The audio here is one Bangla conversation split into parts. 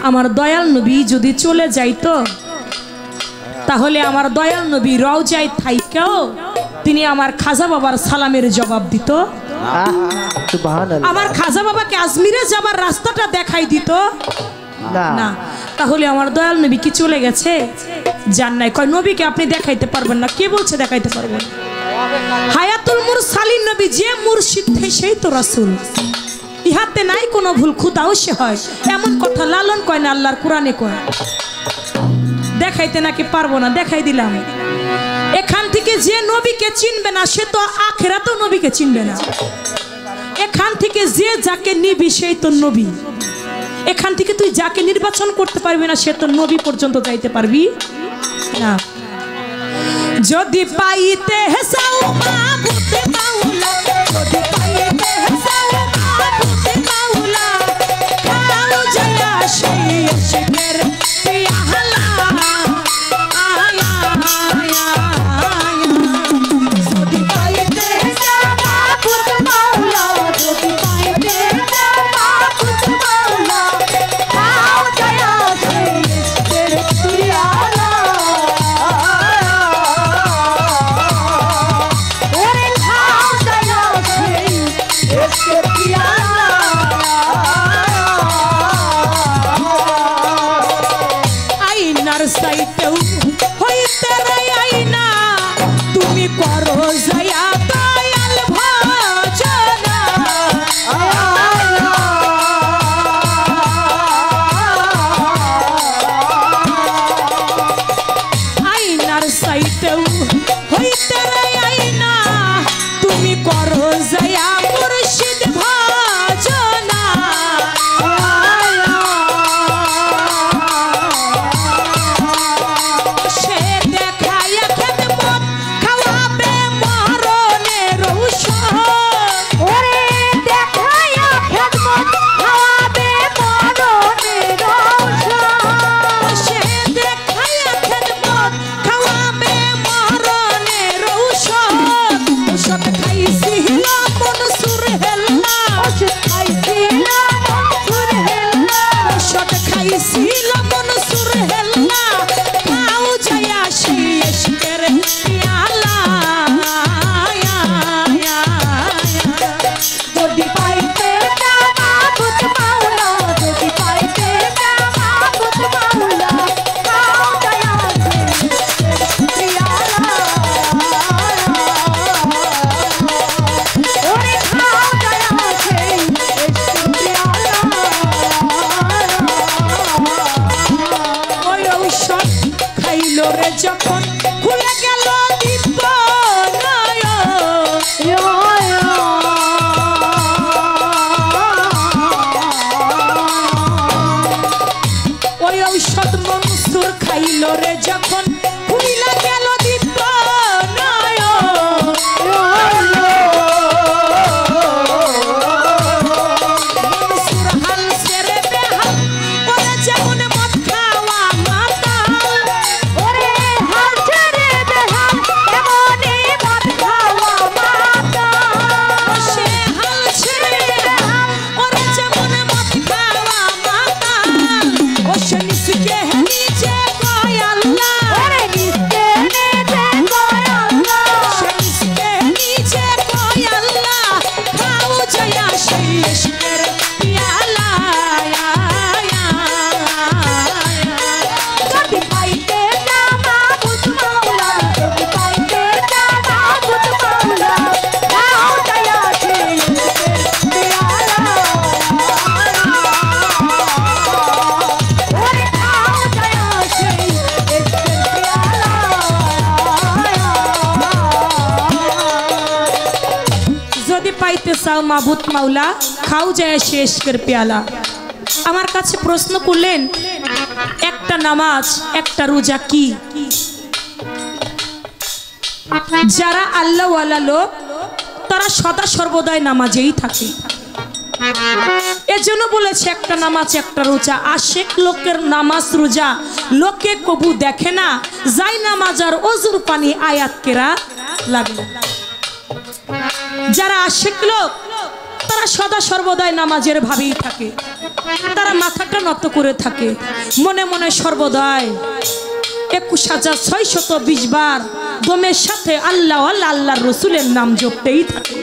আমার দয়াল নবী যদি চলে যাইতো তাহলে আমার দয়াল নবী রওজায় থাইকাও তিনি আমার খাজা বাবার সালামের জবাব দিত। আমার খাজা বাবাকে আজমিরে যাবার রাস্তাটা দেখাই দিত না। তাহলে আমার দয়াল নবী কি চলে গেছে? জান নাই। কয় নবীকে আপনি দেখাইতে পারবেন না। কে বলছে দেখাইতে পারবেন? হায়াতুল মুরসালিন নবী যে মুর্শিদ সেই তো রাসূল। ইহাতে নাই কোনো ভুল, খুদাও সে হয় এমন কথা লালন কয় না, আল্লাহর কোরআনে কয়। দেখাইতে নাকি পারবো না, দেখাই দিলাম। এখান থেকে যে নবীকে চিনবে না সে তো আখিরাতেও নবীকে চিনবে না। এখান থেকে যে যাকে নিবি সেই তো নবী। এখান থেকে তুই যাকে নির্বাচন করতে পারবি না সে তো নবী পর্যন্ত যাইতে পারবি না। যদি পাইতে হেসাও মাবুতে মাওলা, যদি পাইতে হেসাও মাবুতে মাওলা, খাও জয়া সেই আশিকের পিয়ালা। আয়া আয়া যদি পাইতে হেসাও মাবুতে মাওলা, যদি পাইতে হেসাও মাবুতে মাওলা, খাও জয়া সেই আশিকের পিয়ালা। সাইতেও হইতে রে আইনা তুমি করো জয়া দয়াল ভজনা। আইনার সাইতেও হইতে রে আইনা তুমি করো জয়া মুর্শিদ ভজনা। যখন খুলে গেল দীপ ওই ঔষধ মনসুর খাইল রে যখন খুলে গেল দীপ মনসুর হাল সেরে বেহাল ওরে যেমন মদ খাওয়া মাতা। পাইতে চাও মাবুদ মাওলা, খাও যায় শেষ করে পেয়ালা। আমার কাছে প্রশ্ন করলেন একটা নামাজ একটা রোজা কি? যারা আল্লাহওয়ালা লোক তারা সদা সর্বদাই নামাজেই থাকে। এজন্য বলেছে একটা নামাজ একটা রোজা। আশেক লোকের নামাজ রোজা লোকে কবু দেখে না, যাই নামাজ আর ওজুর পানি আয়াত কেরা লাগে। যারা আশেক লোক তারা সদা সর্বদাই নামাজের ভাবেই থাকে, তারা মাথাটা নত করে থাকে, মনে মনে সর্বদাই 21,620 বার দমের সাথে আল্লাহ আল্লাহ আল্লাহর রসুলের নাম জপতেই থাকে।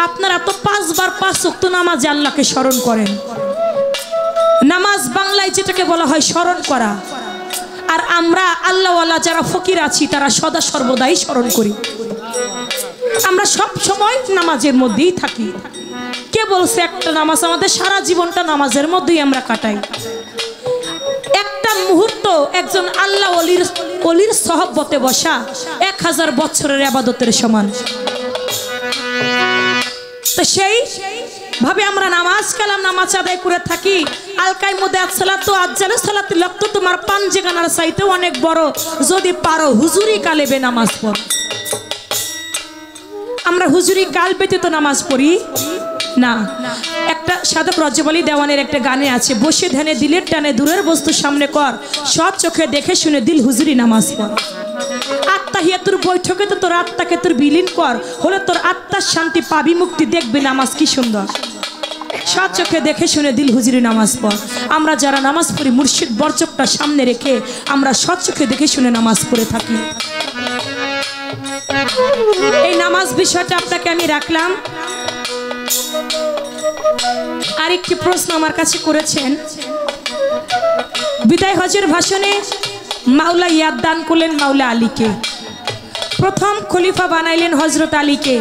আপনারা তো 5 বার 5 ওয়াক্ত নামাজে আল্লাহকে স্মরণ করেন। নামাজ বাংলায় যেটাকে বলা হয় স্মরণ করা, আর আমরা আল্লাহওয়ালা যারা ফকির আছি তারা সদা সর্বদাই স্মরণ করি। আমরা সব সময় নামাজের মধ্যেই থাকি। কে বলছে একটা নামাজ? আমাদের সারা জীবনটা নামাজের মধ্যেই আমরা কাটাই। একটা মুহূর্ত একজন আল্লাহ ওলির সহবতে বসা 1000 বছরের ইবাদতের সমান। তো সেই ভাবে আমরা নামাজ কালাম নামাজ আদায় করে থাকি। আলকাই মুদাত সালাতু আজ্জালু সালাতু লক্ত, তোমার পাঞ্জেগানার চাইতে অনেক বড়। যদি পারো হুজুরি কালেবে নামাজ পড়ো। আমরা হুজুরি কাল ব্যতীত নামাজ পড়ি না। একটা সাধক রজব আলী দেওয়ানের একটা গানে আছে, বসে ধ্যানে দিলের টানে দূরের বস্তু সামনে কর, সব চোখে দেখে শুনে দিল হুজুরি নামাজ পড়। আত্মাহিয়াতুর বৈঠকে তো তোর আত্মাকে তোর বিলীন কর, হলে তোর আত্মার শান্তি পাবি মুক্তি। দেখবি নামাজ কি সুন্দর, সব চোখে দেখে শুনে দিল হুজুরি নামাজ পড়। আমরা যারা নামাজ পড়ি মুর্শিদ বরচকটা সামনে রেখে আমরা সব চোখে দেখে শুনে নামাজ পড়ে থাকি। এই নামাজ বিষয়টা আপনাকে আমি রাখলাম। আরেকটি প্রশ্ন আমার কাছে করেছেন, বিদায় হজের ভাষণে মাওলা ইয়াদ দান করলেন মাওলা আলীকে, প্রথম খলিফা বানাইলেন হজরত আলীকে,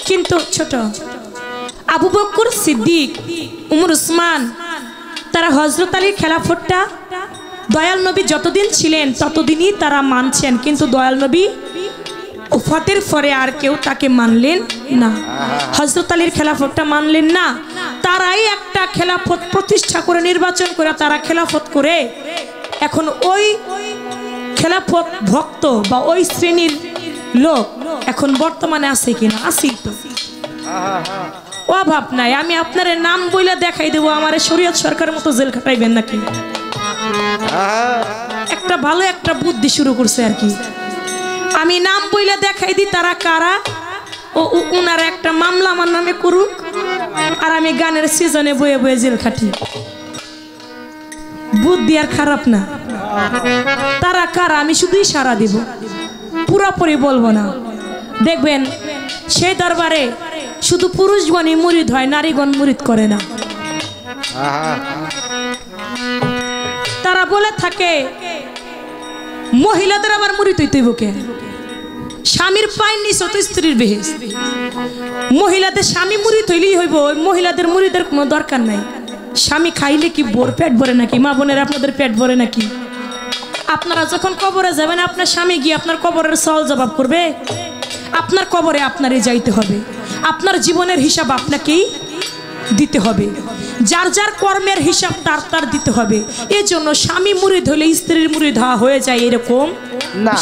কিন্তু ছোট আবু বকর সিদ্দিক উমর উসমান তারা হজরত আলীর খেলাফতটা দয়াল নবী যতদিন ছিলেন ততদিনই তারা মানছেন, কিন্তু দয়াল নবী ওফাতের পরে আর কেউ তাকে মানলেন না। হজরত আলীর খেলাফতটা মানলেন না। তারাই একটা খেলাফত প্রতিষ্ঠা করে নির্বাচন করে তারা খেলাফত করে এখন ওই খেলাফত ভক্ত বা ওই শ্রেণীর লোক এখন বর্তমানে আছে কিনা? আছি তো, অভাব নাই। আমি আপনার নাম বইলে দেখাই দেবো, আমার শরীয়ত সরকারের মতো জেল খাটাইবেন নাকি? একটা ভালো একটা বুদ্ধি শুরু করছে আর কি। আমি নাম বইলে দেখাই দিই তারা কারা, ও উনারা একটা মামলা আমার নামে করুক, আর আমি গানের সিজনে বয়ে বয়ে জেল খাটি। বুদ্ধি আর খারাপ না। তারা কারা আমি শুধু ইশারা দিব, পুরোপুরি বলবো না। দেখবেন সেই দরবারে শুধু পুরুষগণই মুরিদ হয়, নারীগণ মুরিদ করে না। তারা বলে থাকে মহিলাদের আবার মুরিদ হইতে বুকে, স্বামীর পায়ের নিচে তো স্ত্রীর বেহেশত। মহিলাদের স্বামী মুরিদ হইলেই হইব, ওই মহিলাদের মুরিদের কোনো দরকার নাই। স্বামী খাইলে কি পেট ভরে নাকি? মা বোনের আপনাদের পেট ভরে নাকি? আপনারা যখন কবরে যাবেন আপনার স্বামী গিয়ে আপনার কবরের সওয়াল জবাব করবে? আপনার কবরে আপনারই যাইতে হবে, আপনার জীবনের হিসাব আপনাকেই দিতে হবে, যার যার কর্মের হিসাব তার তার দিতে হবে। এই জন্য স্বামী মুরিদ হলে স্ত্রীর মুরিদ হয়ে যায় এরকম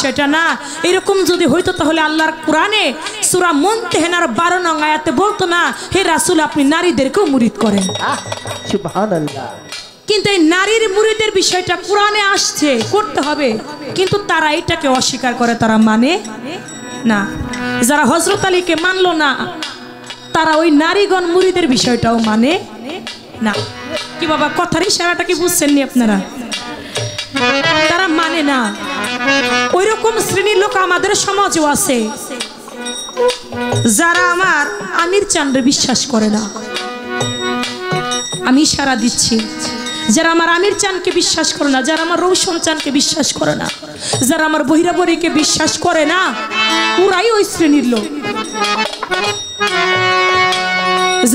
সেটা না। এরকম যদি হইতো তাহলে আল্লাহর কোরআনে সূরা মুনতাহিনার 12 নং আয়াতে বলতো না, হে রাসূল আপনি নারীদেরকেও মুরিদ করেন। সুবহানাল্লাহ। কিন্তু এই নারীর মুরিদের বিষয়টা কোরআনে আসছে, করতে হবে, কিন্তু তারা এটাকে অস্বীকার করে, তারা মানে না। যারা হযরত আলীকে মানলো না তারা ওই নারীগণ মুরিদের বিষয়টাও মানে না। কি বাবা কথার ইশারাটা কি বুঝছেন নি আপনারা? তারা মানে না। ওই রকম শ্রেণীর লোক আমাদের সমাজেও আছে যারা আমার আমির চাঁদরে বিশ্বাস করে না। আমি ইশারা দিচ্ছি, যারা আমার আমির চাঁদকে বিশ্বাস করে না, যারা আমার রৌশন চাঁদকে বিশ্বাস করে না, যারা আমার বহিরাবরীকে বিশ্বাস করে না, ওরাই ওই শ্রেণীর লোক।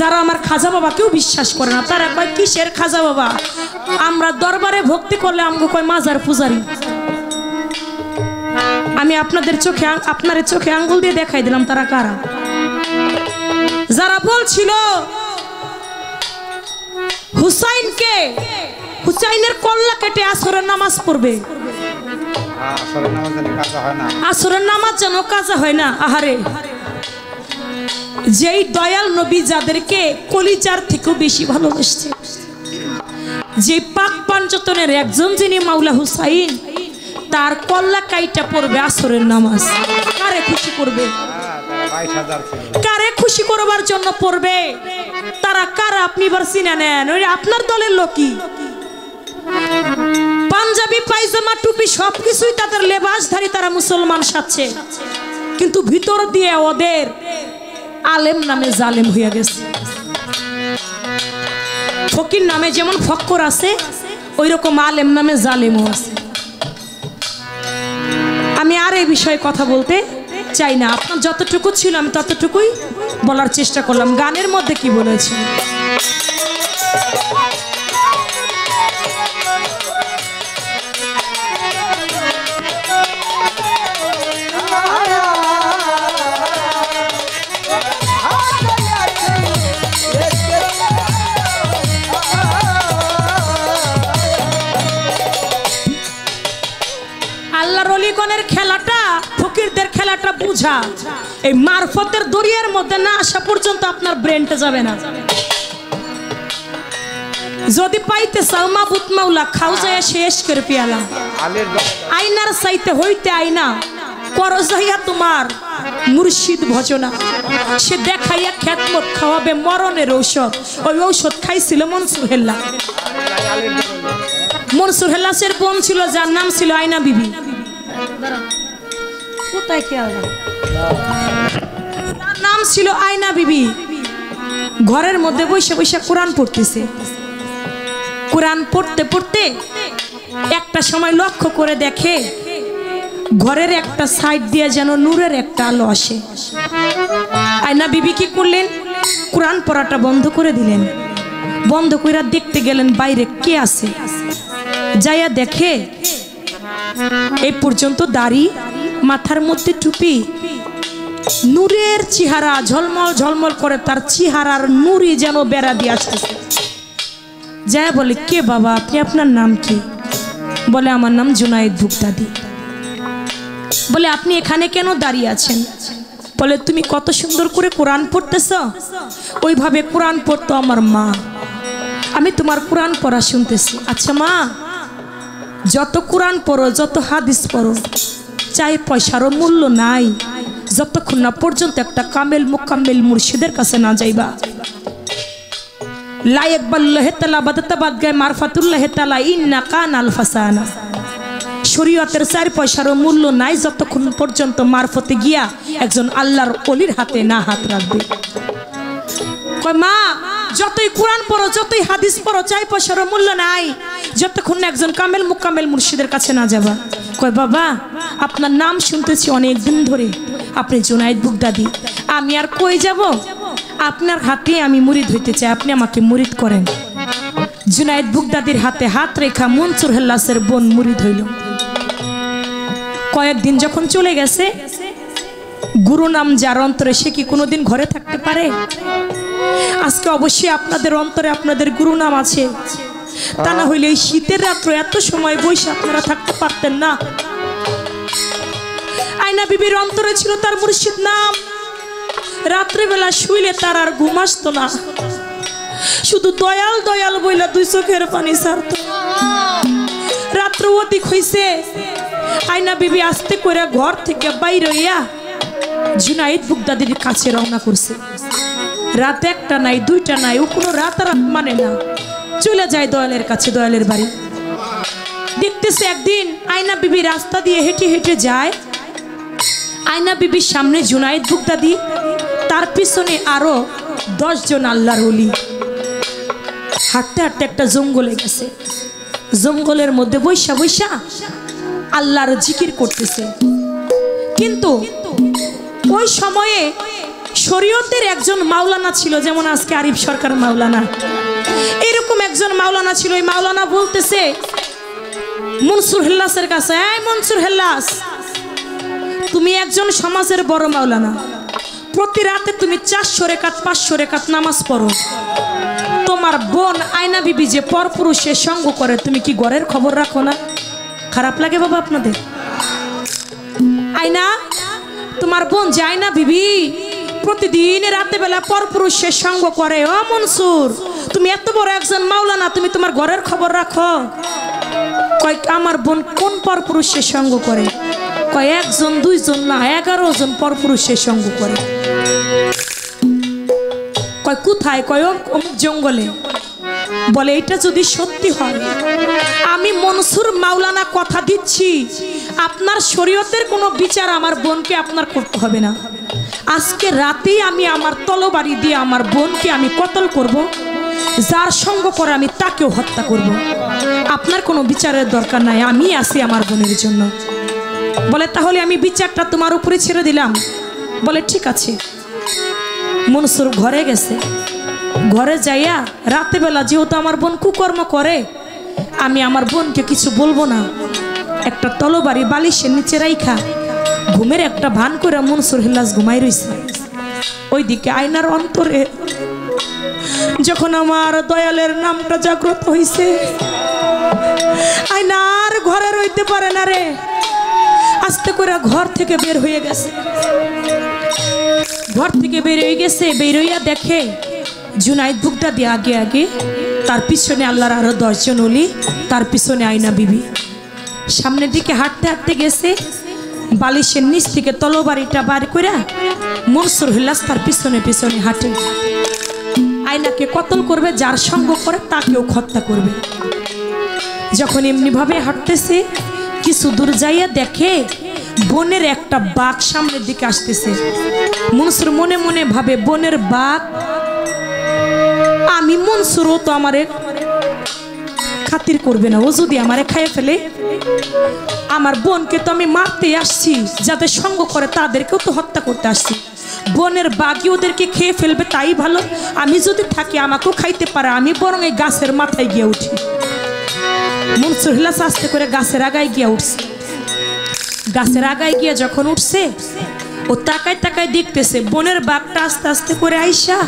যারা আমার খাজা বাবাকেও বিশ্বাস করে না, তারা কয় কিসের খাজা বাবা? আমরা দরবারে ভক্তি করলে আমগো কয় মাজার পূজারি। আমি আপনাদের চোখে আঙ্গুল দিয়ে দেখাই দিলাম তারা কারা। যারা বলছিল হুসাইনের কল্লা কেটে আসরের নামাজ পড়বে, আসরের নামাজ যেন কাজা হয় না। আহারে, যেই দয়াল নবী যাদেরকে কলিজার থেকেও বেশি ভালোবাসছে, যে পাক পাঞ্চতনের একজন যিনি মাওলা হুসাইন, তার কল্লা কাইটা পড়বে আসরের নামাজ, কারে খুশি করবে? কারে খুশি খুশি করবার জন্য পড়বে, তারা কারা আপনি এবার চিনে নেন। ওই আপনার দলের লোকই, পাঞ্জাবি পায়জামা টুপি সবকিছুই তাদের লেবাসধারী, তারা মুসলমান সাজছে, কিন্তু ভিতর দিয়ে ওদের আলেম নামে জালেম হয়ে গেছে। ফকির নামে যেমন ফক্কর আছে, ওই রকম আলেম নামে জালেমও আছে। আমি আর এই বিষয়ে কথা বলতে চাই না, আপনার যতটুকু ছিল আমি ততটুকুই বলার চেষ্টা করলাম। গানের মধ্যে কি বলেছি? আল্লাহর ওলিগণের খেলাটা, ফকিরদের খেলাটা বুঝা। এই মারফতের দরিয়ার মধ্যে না আসা পর্যন্ত আপনার ব্রেনটা যাবে না। যদি পাইতে চাও মাবুত মাওলা, খাও যায় শেষ করে পিয়ালা। আয়নার চাইতে হইতে আয়না করো যাইয়া তোমার মুর্শিদ ভজনা। সে দেখাইয়া খেদমত খাওয়াবে মরণের ঔষধ। ওই ঔষধ খাইছিল মনসুর হেল্লা। মনসুর হেল্লাসের বোন ছিল, যার নাম ছিল আয়না বিবি। কোথায় খেয়াল, তার নাম ছিল আয়না বিবি। ঘরের মধ্যে বসে বসে কোরআন পড়তেছে। কোরআন পড়তে পড়তে একটা সময় লক্ষ্য করে দেখে ঘরের একটা সাইড দিয়ে যেন নূরের একটা আলো আসে। আয়না বিবি কি করলেন? কোরআন পড়াটা বন্ধ করে দিলেন। বন্ধ করে দেখতে গেলেন বাইরে কে আছে। যাইয়া দেখে এই পর্যন্ত দাড়ি, মাথার মধ্যে টুপি, নূরের চেহারা ঝলমল ঝলমল করে, তার চেহারার নূরই যেন বেড়া দিয়ে আসতেছে। যায় বলে, কে বাবা আপনি, আপনার নাম কি? বলে, আমার নাম জুনায়েদ ভুক্তাদি। বলে, আপনি এখানে কেন দাঁড়িয়ে আছেন? বলে, তুমি কত সুন্দর করে কোরআন পড়তেছ, ওইভাবে কোরআন পড়তো আমার মা, আমি তোমার কোরআন পড়া শুনতেছি। আচ্ছা মা, যত কোরআন পড়ো, যত হাদিস পড়ো, চাই পয়সারও মূল্য নাই যতক্ষণ না পর্যন্ত একটা কামেল মুকাম্মেল মুর্শিদের কাছে না যাইবা। লা ইয়াকবাল্লাহু তাআলা বাদাতাবাদ গায় মারফাতুল্লাহ তাআলা ইন্না কান আল ফাসানা। শরীয়তের 4 পয়সারও মূল্য নাই যতক্ষণ পর্যন্ত মারফতে গিয়া একজন আল্লাহর ওলির হাতে না হাত রাখবে। কয় মা, যতই কোরআন পড়ো, যতই হাদিস পড়ো, 4 পয়সারও মূল্য নাই যতক্ষণ না একজন কামেল মুকাম্মেল মুর্শিদের কাছে না যাবা। কয় বাবা, আপনার নাম শুনতেছি অনেক দিন ধরে, আপনি জুনায়েদ বুগদাদি। আমি আর কই যাব, আপনার হাতে আমি মুরিদ হইতে চাই, আপনি আমাকে মুরিদ করেন। জুনায়েদ বুগদাদির হাতে হাত রেখা মনসুর হেল্লাসের বোন মুরিদ হইল। কয়েকদিন যখন চলে গেছে, গুরু নাম যার অন্তরে, সে কি কোনোদিন ঘরে থাকতে পারে? আজকে অবশ্যই আপনাদের অন্তরে আপনাদের গুরু নাম আছে, তা না হইলে এই শীতের রাত্র এত সময় বসে আপনারা থাকতে পারতেন না। আয়না বিবির অন্তরে ছিল তার মুর্শিদ নাম। রাত্রেবেলা শুইলে তার আর ঘুম আসতো না, শুধু দয়াল দয়াল বইলা 2 চোখের পানি ছাড়তো। রাত্র অধিক হইছে, আয়না বিবি আস্তে করে ঘর থেকে বাইরে হইয়া জুনায়েদ বুগদাদির কাছে রওনা করছে। রাত 1টা নাই, 2টা নাই, ও কোনো রাত মানে না, চলে যায় দয়ালের কাছে, দয়ালের বাড়ি। দেখতেছে একদিন আয়না বিবি রাস্তা দিয়ে হেঁটে হেঁটে যায়। আয়না বিবির সামনে জুনায়েদ বুগদাদি, তার পিছনে আরো 10 জন আল্লাহর ওলি। হাঁটতে হাঁটতে একটা জঙ্গলে গেছে। জঙ্গলের মধ্যে বৈশা বৈশা আল্লাহর জিকির করতেছে। কিন্তু ওই সময়ে শরীয়তের একজন মাওলানা ছিল, যেমন আজকে আরিফ সরকার মাওলানা, এরকম একজন মাওলানা ছিল। ওই মাওলানা বলতেছে মনসুর হেল্লাসের কাছে, এই মনসুর হেল্লাস, তুমি একজন সমাজের বড় মাওলানা, প্রতি রাতে তুমি 400 রেকাত 500 রেকাত নামাজ পড়ো। তোমার বোন আয়না বিবি যে পরপুরুষের সঙ্গ করে, তুমি কি ঘরের খবর রাখো না? খারাপ লাগে বাবা আপনাদের? আয়না, তোমার বোন যে আয়না বিবি প্রতিদিন রাতে বেলা পরপুরুষের সঙ্গ করে, ও মনসুর, তুমি এত বড় একজন মাওলানা, তুমি তোমার ঘরের খবর রাখো? কয়, আমার বোন কোন পরপুরুষের সঙ্গ করে? কয়, 1 জন 2 জন না, 11 জন পরপুরুষের সঙ্গ করে। কয় কোথায়? কয় অমুক জঙ্গলে। বলে এটা যদি সত্যি হয়, আমি মনসুর মাওলানা কথা দিচ্ছি আপনার শরীয়তের কোনো বিচার আমার বোনকে আপনার করতে হবে না। আজকে রাতেই আমি আমার তলবারি দিয়ে আমার বোনকে আমি কতল করব, যার সঙ্গ করে আমি তাকেও হত্যা করব। আপনার কোনো বিচারের দরকার নাই, আমি আছি আমার বোনের জন্য। বলে তাহলে আমি বিচারটা তোমার উপরে ছেড়ে দিলাম। বলে ঠিক আছে। মনসুর ঘরে গেছে। ঘরে যাইয়া রাতে বেলা যেহেতু আমার বোন কুকর্ম করে, আমি আমার বোনকে কিছু বলবো না, একটা তলবারি বালিশের নিচে রাইখা ঘুমের একটা ভান করে মনসুর হিল্লাস ঘুমাই রইছে। ওইদিকে আয়নার অন্তরে যখন আমার দয়ালের নামটা জাগ্রত হইছে, আয়না আর ঘরে রইতে পারে না রে, আস্তে করে ঘর থেকে বের হয়ে গেছে। ঘর থেকে বের হয়ে গেছে, বের হইয়া দেখে জুনাইদ বুগদাদি আগে আগে, তার পিছনে আল্লাহর আরো 10 জন ওলি, তার পিছনে আয়না বিবি। সামনের দিকে হাঁটতে হাঁটতে গেছে, বালিশের নিচ থেকে তলবারিটা বার করে মনসুর হিল্লাস তার পিছনে পিছনে হাঁটে। আয়নাকে কতল করবে, যার সঙ্গ করে তাকেও হত্যা করবে। যখন এমনি ভাবে হাঁটতেছে, কিছু দূর যাইয়া দেখে বনের একটা বাঘ সামনের দিকে আসতেছে। মনসুর মনে মনে ভাবে, বনের বাঘ, আমি মনসুরও তো আমারে খাতির করবে না, ও যদি আমারে খাইয়ে ফেলে, আমার বোনকে তো আমি মারতে আসছি, যাদের সঙ্গ করে তাদেরকেও তো হত্যা করতে আসছি। বনের বাঘই ওদেরকে খেয়ে ফেলবে, তাই ভালো, আমি যদি থাকি আমাকেও খাইতে পারে, আমি বরং এই গাছের মাথায় গিয়ে উঠি। মনসুর হিল্লাস আস্তে করে গাছের আগায় গিয়ে উঠছে। গাছের আগায় গিয়ে যখন উঠছে, ও তাকায় তাকায় দেখতেছে বনের বাঘটা আস্তে আস্তে করে আইসা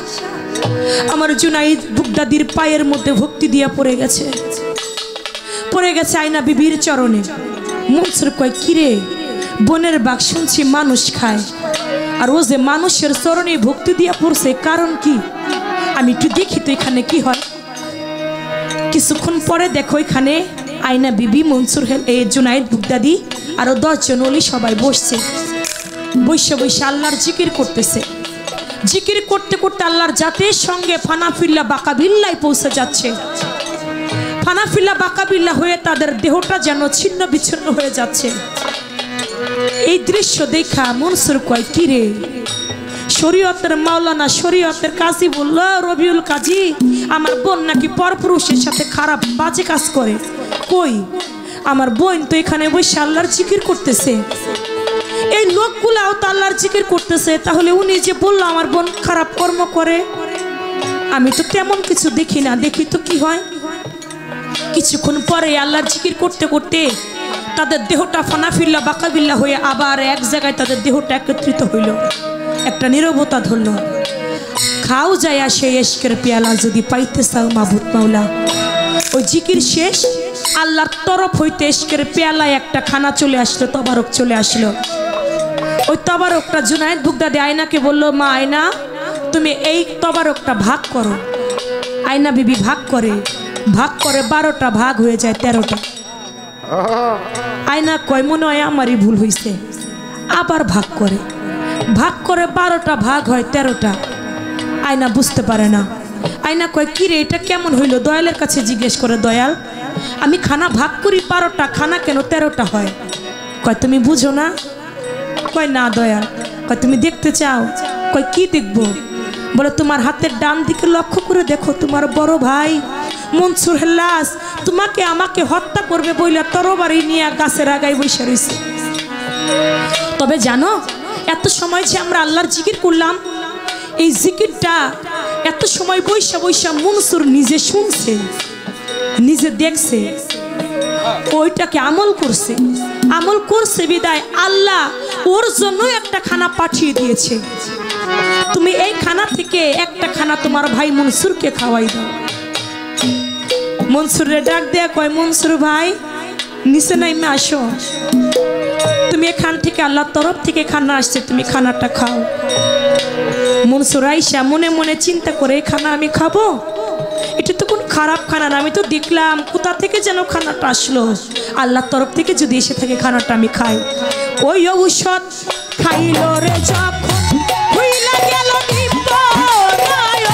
আমার জুনাইদ বুগদাদির পায়ের মধ্যে ভক্তি দিয়া পড়ে গেছে, পড়ে গেছে আয়না বিবির চরণে। মনসুর কয়, কিরে, বনের বাঘ শুনছি মানুষ খায়, আর ও যে মানুষের চরণে ভক্তি দিয়া পড়ছে, কারণ কি? আমি একটু দেখি তো এখানে কি হয়। কিছুক্ষণ পরে দেখো এখানে আয়না বিবি, মনসুর জুনাইদ বুগদাদি আরো 10 জন ওলি সবাই বসছে। বসে বসে আল্লাহর জিকির করতেছে। জিকির করতে করতে আল্লাহর জাতের সঙ্গে ফানাফিল্লা বাকাবিল্লায় পৌঁছে যাচ্ছে। ফানাফিল্লা বাকাবিল্লা হয়ে তাদের দেহটা যেন ছিন্ন বিচ্ছিন্ন হয়ে যাচ্ছে। এই দৃশ্য দেখা মনসুর কয়, কিরে, শরীয়তের মাওলানা, শরীয়তের কাজী বলল, রবিউল কাজী, আমার বোন নাকি পরপুরুষের সাথে খারাপ বাজে কাজ করে। কই, আমার বোন তো এখানে বসে আল্লাহর জিকির করতেছে, এই লোকগুলাও তো আল্লাহর জিকির করতেছে, তাহলে উনি যে বললো আমার বোন খারাপ কর্ম করে, আমি তো তেমন কিছু দেখি না, দেখি তো কি হয়। কিছুক্ষণ পরে আল্লাহর জিকির করতে করতে তাদের দেহটা ফানাফিল্লা বাকাবিল্লা হয়ে আবার এক জায়গায় তাদের দেহটা একত্রিত হইল। একটা নীরবতা ধরল। খাও যায় আসে এশকের পেয়ালা যদি পাইতে চাও মাবুদ মাওলা। ওই জিকির শেষ, আল্লাহর তরফ হইতে এশকের পেয়ালায় একটা খানা চলে আসলো, তবারক চলে আসলো। ওই তবারকটা জুনাইদ বুগদাদি আয়নাকে বললো, মা আয়না, তুমি এই তবারকটা ভাগ করো। আয়না বিবি ভাগ করে, ভাগ করে 12টা ভাগ হয়ে যায় 13টা। আয়না কয়, মনে হয় আমারই ভুল হয়েছে, আবার ভাগ করে, ভাগ করে 12টা ভাগ হয় 13টা। আয়না বুঝতে পারে না। আয়না কয়, কিরে, এটা কেমন হইলো? দয়ালের কাছে জিজ্ঞেস করে, দয়াল, আমি খানা ভাগ করি 12টা, খানা কেন 13টা হয়? কয়, তুমি বুঝো না? কয়, না দয়াল। কয়, তুমি দেখতে চাও? কয়, কি দেখবো? বলে, তোমার হাতের ডান দিকে লক্ষ্য করে দেখো, তোমার বড় ভাই মনসুর হিল্লাস তোমাকে আমাকে হত্যা করবে বইলা তরবারি নিয়ে গাছের আগায় বসে রয়েছে। তবে জানো, এত সময় যে আমরা আল্লাহর জিকির করলাম, এই জিকিরটা এত সময় বৈশা বৈশা মনসুর নিজে শুনছে, নিজে দেখছে, ওইটাকে আমল করছে। আমল করছে বিদায় আল্লাহ ওর জন্য একটা খানা পাঠিয়ে দিয়েছে, তুমি এই খানা থেকে একটা খানা তোমার ভাই মনসুরকে খাওয়াই দাও। মনসুরে ডাক দেয়া কয়, মনসুর ভাই, নিচে নাইমে আসো, তুমি এখান থেকে আল্লাহর তরফ থেকে খানা আসছে, তুমি খানাটা খাও। মনসুর আইসা মনে মনে চিন্তা করে, খানা আমি খাবো? এটা তো কোন খারাপ খানা না, আমি তো দেখলাম কোথা থেকে যেন খানাটা আসলো, আল্লাহর তরফ থেকে যদি এসে থাকে খানাটা আমি খাই। ওই ঔষধ খাইল রে যখন হইলা গেল নিম্বরায়ণ,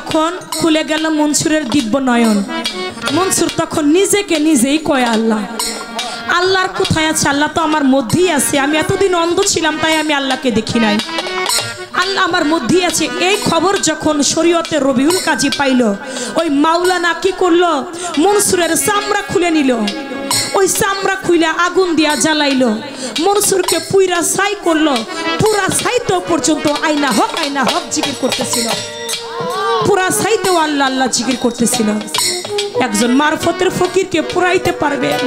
যখন খুলে গেল মনসুরের দিব্য নয়ন, মনসুর তখন নিজেকে নিজেই কয় আল্লাহ, আল্লাহর কোথায় আছে? আল্লাহ তো আমার মধ্যেই আছে। আমি এতদিন অন্ধ ছিলাম, তাই আমি আল্লাহকে দেখি নাই। আল্লাহ আমার মধ্যেই আছে। এই খবর যখন শরীয়তের রবিউল কাজী পাইল, ওই মাওলানা কি করলো? মনসুরের চামড়া খুলে নিল। ওই চামড়া খুলে আগুন দিয়া জ্বালাইলো, মনসুরকে পুইরা ছাই করলো। পুরা ছাইতেও পর্যন্ত আইনা হক জিকির করতেছিল। পুরা ছাইতেও আল্লাহ আল্লাহ জিকির করতেছিল। একজন মারফতের ফকিরকে পুরাইতে পারবেন,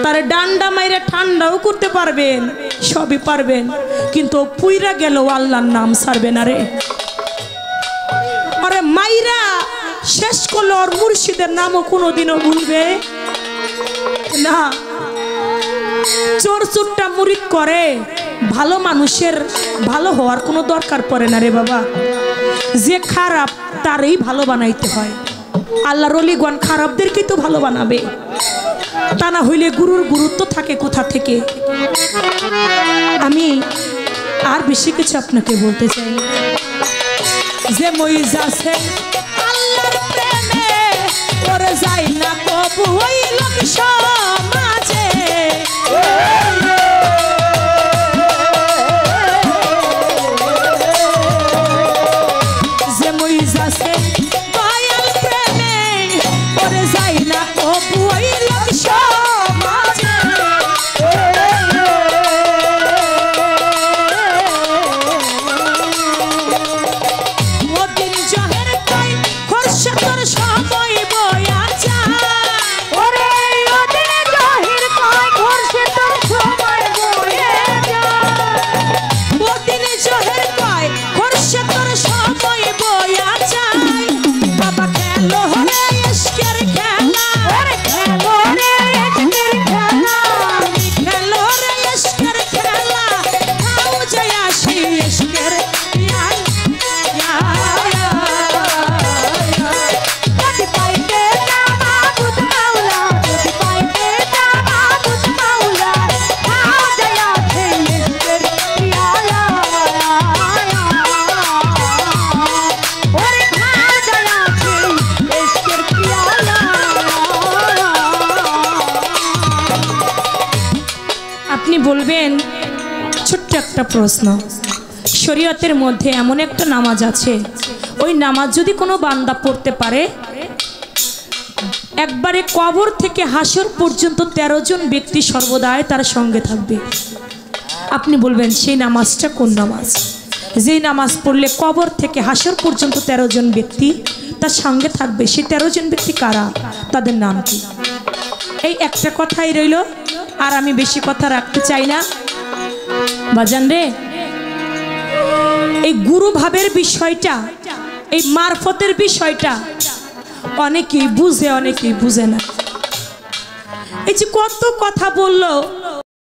তার ডান্ডা মাইরে ঠান্ডাও করতে পারবেন, সবই পারবেন, কিন্তু পুইরা গেল আল্লাহর নাম ছাড়বে না রে। আরে মাইরা শেষ করলো, ওর মুর্শিদের নামও কোনোদিনও ভুলবে না। চোর চোরটা মুরিদ করে, ভালো মানুষের ভালো হওয়ার কোনো দরকার পড়ে না রে বাবা। যে খারাপ তারই ভালো বানাইতে হয়। আল্লাহর ওলিগণ খারাপদেরকেই তো ভালো বানাবে, তা না হইলে গুরুর গুরুত্ব থাকে কোথা থেকে? আমি আর বেশি কিছু আপনাকে বলতে চাই। যে মইজ আছে আল্লাহর প্রেমে পড়ে যায় না কবু ওই লোক সমাজে। যে মইজ আছে দয়াল প্রেমে পড়ে যায় না কবু ওই লোক সমাজে। ওদিন জহের কই খোরশেদর সময় বয়া যায়। ওরে ওদিন জহের কই খোরশেদর সময় বয়া যায়। ওদিন জহের কই খোরশেদর সময় বয়া যায়। বাবা খেলো রে ইশকের খেলা, ওরে খেলো রে ইশকের খেলা, খেলো রে ইশকের খেলা, খাও যায় আসি ইশকের ইয়া ইয়া। যদি পাইতে মাবুদ মাওলা, যদি পাইতে মাবুদ মাওলা, খাও যায় আসি ইশকের ইয়া ইয়া। ওরে খাও যায় আসি ইশকের ইয়া ইয়া। আপনি বলবেন, ছোট্ট একটা প্রশ্ন, শরীয়তের মধ্যে এমন একটা নামাজ আছে, ওই নামাজ যদি কোনো বান্দা পড়তে পারে, একবারে কবর থেকে হাসর পর্যন্ত 13 জন ব্যক্তি সর্বদাই তার সঙ্গে থাকবে। আপনি বলবেন সেই নামাজটা কোন নামাজ? যেই নামাজ পড়লে কবর থেকে হাসর পর্যন্ত 13 জন ব্যক্তি তার সঙ্গে থাকবে, সেই 13 জন ব্যক্তি কারা? তাদের নাম কি? এই একটা কথাই রইল, আর আমি বেশি কথা রাখতে চাই না বাজান রে। এই গুরু ভাবের বিষয়টা, এই মারফতের বিষয়টা অনেকেই বুঝে, অনেকেই বুঝে না। এই যে কত কথা বললো,